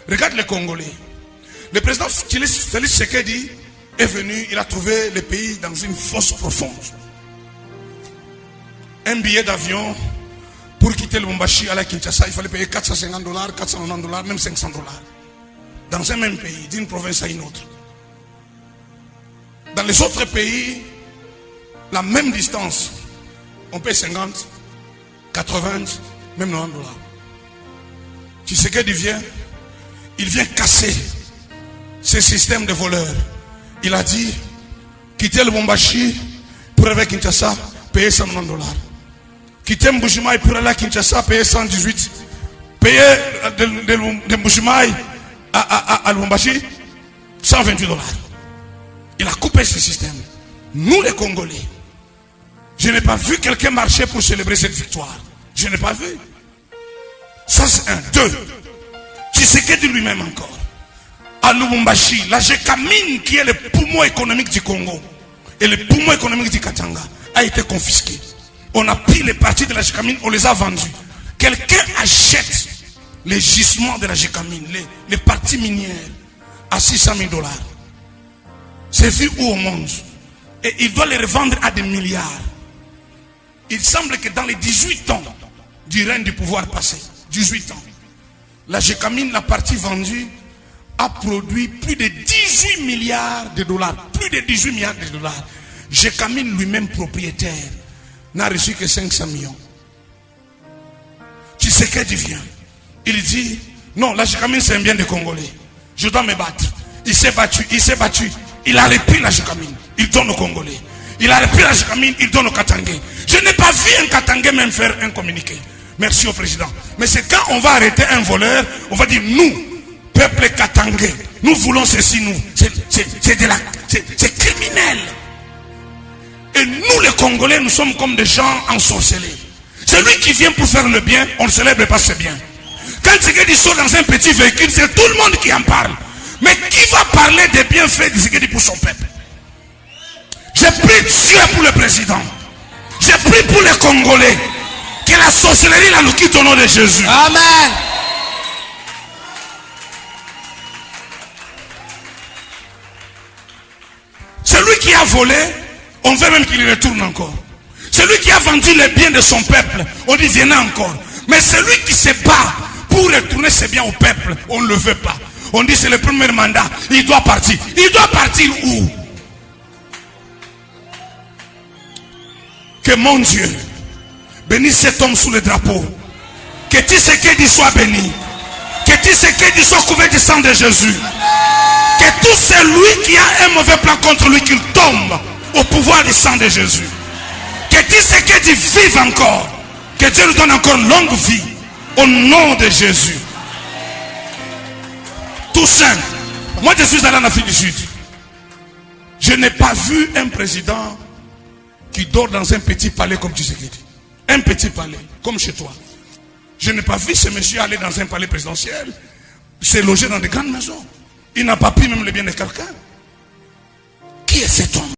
Regarde les Congolais. Le président Félix Tshisekedi est venu, il a trouvé le pays dans une fosse profonde. Un billet d'avion pour quitter le Lubumbashi à la Kinshasa, il fallait payer $450, $490, même $500. Dans un même pays, d'une province à une autre. Dans les autres pays, la même distance, on paye 50, 80, même $90. Tshisekedi vient, il vient casser ce système de voleurs. Il a dit, quitter le Lubumbashi pour aller à Kinshasa, payer $190. Quitter Mbujimaï pour aller à Kinshasa, payer 118. Payer de Mbujimaï à Lubumbashi, $128. Il a coupé ce système. Nous les Congolais, je n'ai pas vu quelqu'un marcher pour célébrer cette victoire. Je n'ai pas vu. Ça c'est un. Deux. Tshisekedi lui-même encore. À Lubumbashi, la Gécamine qui est le poumon économique du Congo et le poumon économique du Katanga a été confisqué. On a pris les parties de la Gécamine, on les a vendus. Quelqu'un achète les gisements de la Gécamine, les parties minières à $600,000. C'est vu où au monde? Et il doit les revendre à des milliards. Il semble que dans les 18 ans du règne du pouvoir passé, 18 ans, la Gécamine, la partie vendue, a produit plus de $18 milliards. Plus de 18 milliards de dollars. Gécamine lui-même propriétaire n'a reçu que 500 millions. Tshisekedi vient. Il dit, non, la Gécamine c'est un bien des Congolais. Je dois me battre. Il s'est battu, il s'est battu. Il a repris la Gécamine. Il donne aux Congolais. Il a repris la Gécamine, il donne aux Katangais. Je n'ai pas vu un Katangais même faire un communiqué. Merci au président. Mais c'est quand on va arrêter un voleur, on va dire, nous, peuple Katangais, nous voulons ceci, nous. C'est criminel. Et nous les Congolais, nous sommes comme des gens ensorcelés. Celui qui vient pour faire le bien, on ne célèbre pas ce bien. Quand Tshisekedi sort dans un petit véhicule, c'est tout le monde qui en parle. Mais qui va parler des bienfaits de Tshisekedi pour son peuple? J'ai pris Dieu pour le président. J'ai pris pour les Congolais. Que la sorcellerie la nous quitte au nom de Jésus. Amen. Celui qui a volé, on veut même qu'il retourne encore. Celui qui a vendu les biens de son peuple, on dit viens encore. Mais celui qui se bat pour retourner ses biens au peuple, on ne le veut pas. On dit c'est le premier mandat, il doit partir. Il doit partir où? Que mon Dieu bénisse cet homme sous le drapeau. Que Tshisekedi soit béni. Que Tshisekedi soit couvert du sang de Jésus. Que tout celui qui a un mauvais plan contre lui, qu'il tombe au pouvoir du sang de Jésus. Que Tshisekedi vive encore. Que Dieu lui donne encore longue vie. Au nom de Jésus. Tout simple. Moi je suis allé en Afrique du Sud. Je n'ai pas vu un président qui dort dans un petit palais comme Tshisekedi. Un petit palais, comme chez toi. Je n'ai pas vu ce monsieur aller dans un palais présidentiel, se loger dans de grandes maisons. Il n'a pas pris même le bien de quelqu'un. Qui est cet homme?